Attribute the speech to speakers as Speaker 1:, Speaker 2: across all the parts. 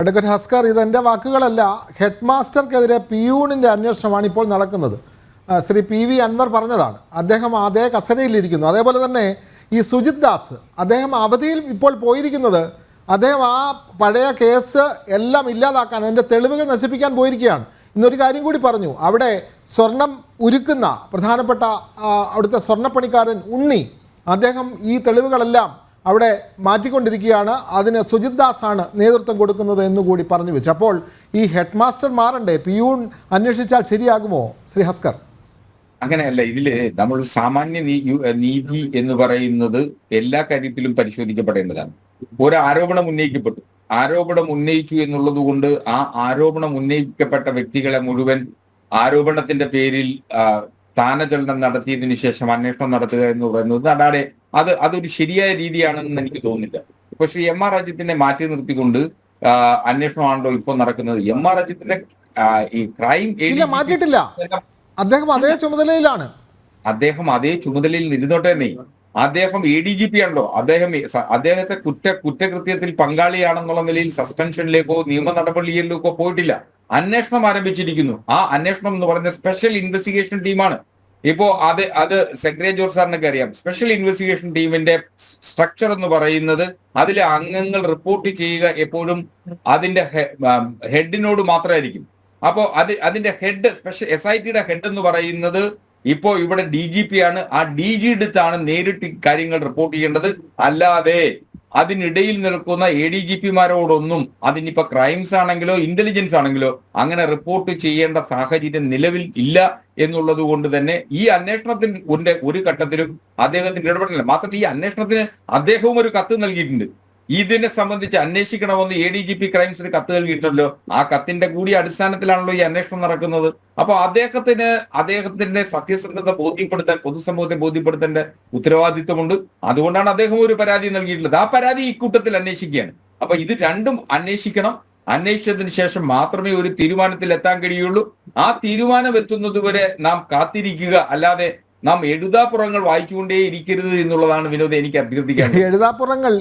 Speaker 1: Advocate Haskar, ഇതെൻ്റെ വാക്കുകളല്ല. Head മാസ്റ്റർക്കെതിരെ പിയൂണിൻ്റെ അന്വേഷണമാണ് ഇപ്പോൾ നടക്കുന്നത്. ശ്രീ PV അൻവർ പറഞ്ഞതാണ്. അദ്ദേഹം അതേ കസേരയിലിരിക്കുന്നു. അതേപോലെ തന്നെ ഈ സുജിത് ദാസ്, അദ്ദേഹം അവധിയിൽ ഇപ്പോൾ പോയിരിക്കുന്നത്, അദ്ദേഹം ആ പഴയ കേസ് എല്ലാം ഇല്ലാതാക്കാൻ, അതിൻ്റെ തെളിവുകൾ നശിപ്പിക്കാൻ പോയിരിക്കുകയാണ്. ഇന്നൊരു കാര്യം കൂടി പറഞ്ഞു, അവിടെ സ്വർണം ഉരുക്കുന്ന പ്രധാനപ്പെട്ട അവിടുത്തെ സ്വർണ്ണപ്പണിക്കാരൻ ഉണ്ണി, അദ്ദേഹം ഈ തെളിവുകളെല്ലാം അവിടെ മാറ്റിക്കൊണ്ടിരിക്കുകയാണ്. അതിന് സുജിത് ദാസാണ് നേതൃത്വം കൊടുക്കുന്നത് എന്നുകൂടി പറഞ്ഞു വെച്ചു. അപ്പോൾ ഈ ഹെഡ് മാസ്റ്റർ മാറണ്ടേ? പിയൂൺ അന്വേഷിച്ചാൽ ശരിയാകുമോ ശ്രീ ഹസ്കർ?
Speaker 2: അങ്ങനെയല്ല. ഇതില് നമ്മൾ സാമാന്യ നീതി എന്ന് പറയുന്നത് എല്ലാ കാര്യത്തിലും പരിശോധിക്കപ്പെടേണ്ടതാണ്. ഒരു ആരോപണം ഉന്നയിക്കപ്പെട്ടു, ആരോപണം ഉന്നയിച്ചു എന്നുള്ളത് കൊണ്ട് ആ ആരോപണം ഉന്നയിക്കപ്പെട്ട വ്യക്തികളെ മുഴുവൻ ആരോപണത്തിന്റെ പേരിൽ സ്ഥാനചലനം നടത്തിയതിനു ശേഷം അന്വേഷണം നടത്തുക എന്ന് പറയുന്നത് അതൊരു ശരിയായ രീതിയാണെന്ന് എനിക്ക് തോന്നുന്നില്ല. ഇപ്പൊ ശ്രീ MR അജിത്തിനെ മാറ്റി നിർത്തിക്കൊണ്ട് അന്വേഷണമാണല്ലോ ഇപ്പോൾ നടക്കുന്നത്. MR അജിത്തിന്റെ ഈ ക്രൈം
Speaker 1: മാറ്റിയിട്ടില്ല, അദ്ദേഹം അതേ ചുമതലയിലാണ്.
Speaker 2: അദ്ദേഹം അതേ ചുമതലയിൽ ഇരുന്നോട്ടെ തന്നെ. അദ്ദേഹം ADGP ആണല്ലോ. അദ്ദേഹത്തെ കുറ്റകൃത്യത്തിൽ പങ്കാളിയാണെന്നുള്ള നിലയിൽ സസ്പെൻഷനിലേക്കോ നിയമ നടപടിയിലേക്കോ പോയിട്ടില്ല. അന്വേഷണം ആരംഭിച്ചിരിക്കുന്നു. ആ അന്വേഷണം എന്ന് പറയുന്ന സ്പെഷ്യൽ ഇൻവെസ്റ്റിഗേഷൻ ടീമാണ്. ഇപ്പോ അത് സെക്രട്ടറി ജോർജ് സാറിനൊക്കെ അറിയാം. സ്പെഷ്യൽ ഇൻവെസ്റ്റിഗേഷൻ ടീമിന്റെ സ്ട്രക്ചർ എന്ന് പറയുന്നത് അതിലെ അംഗങ്ങൾ റിപ്പോർട്ട് ചെയ്യുക എപ്പോഴും അതിന്റെ ഹെഡിനോട് മാത്രമായിരിക്കും. അപ്പോ അതിന്റെ ഹെഡ് SITയുടെ ഹെഡ് എന്ന് പറയുന്നത് ഇപ്പോ ഇവിടെ DGP ആണ്. ആ DG അടുത്താണ് നേരിട്ട് കാര്യങ്ങൾ റിപ്പോർട്ട് ചെയ്യേണ്ടത്. അല്ലാതെ അതിനിടയിൽ നിൽക്കുന്ന ADGPമാരോടൊന്നും, അതിനിപ്പോ ക്രൈംസ് ആണെങ്കിലോ ഇന്റലിജൻസ് ആണെങ്കിലോ അങ്ങനെ റിപ്പോർട്ട് ചെയ്യേണ്ട സാഹചര്യം നിലവിൽ ഇല്ല എന്നുള്ളത് കൊണ്ട് തന്നെ ഈ അന്വേഷണത്തിന്റെ ഒരു ഘട്ടത്തിലും അദ്ദേഹത്തിന് ഇടപെടില്ല. മാത്രമല്ല, ഈ അന്വേഷണത്തിന് അദ്ദേഹവും ഒരു കത്ത് നൽകിയിട്ടുണ്ട്. ഇതിനെ സംബന്ധിച്ച് അന്വേഷിക്കണമെന്ന് ADGP ക്രൈംസിന് കത്ത് നൽകിയിട്ടുണ്ടല്ലോ. ആ കത്തിന്റെ കൂടി അടിസ്ഥാനത്തിലാണല്ലോ ഈ അന്വേഷണം നടക്കുന്നത്. അപ്പൊ അദ്ദേഹത്തിന്റെ സത്യസന്ധത ബോധ്യപ്പെടുത്താൻ, പൊതുസമൂഹത്തെ ബോധ്യപ്പെടുത്തേണ്ട ഉത്തരവാദിത്വമുണ്ട്. അതുകൊണ്ടാണ് അദ്ദേഹം ഒരു പരാതി നൽകിയിട്ടുള്ളത്. ആ പരാതി ഇക്കൂട്ടത്തിൽ അന്വേഷിക്കുകയാണ്. അപ്പൊ ഇത് രണ്ടും അന്വേഷിക്കണം. അന്വേഷിച്ചതിന് ശേഷം മാത്രമേ ഒരു തീരുമാനത്തിൽ എത്താൻ കഴിയുള്ളൂ. ആ തീരുമാനം എത്തുന്നതുവരെ നാം കാത്തിരിക്കുക, അല്ലാതെ നാം എഴുതാപ്പുറങ്ങൾ വായിച്ചുകൊണ്ടേ ഇരിക്കരുത് എന്നുള്ളതാണ് വിനോദം എനിക്ക് അഭ്യർത്ഥിക്കാൻ.
Speaker 1: എഴുതാപ്പുറങ്ങൾ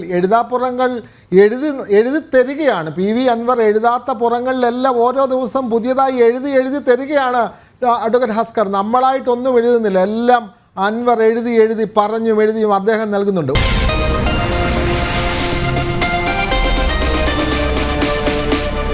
Speaker 1: എഴുതി തരികയാണ്. PV അൻവർ എഴുതാത്ത പുറങ്ങളിലെല്ലാം ഓരോ ദിവസം പുതിയതായി എഴുതി തരികയാണ് അഡ്വക്കേറ്റ് ഹസ്കർ. നമ്മളായിട്ടൊന്നും എഴുതുന്നില്ല, എല്ലാം അൻവർ എഴുതി പറഞ്ഞും എഴുതിയും അദ്ദേഹം നൽകുന്നുണ്ട്.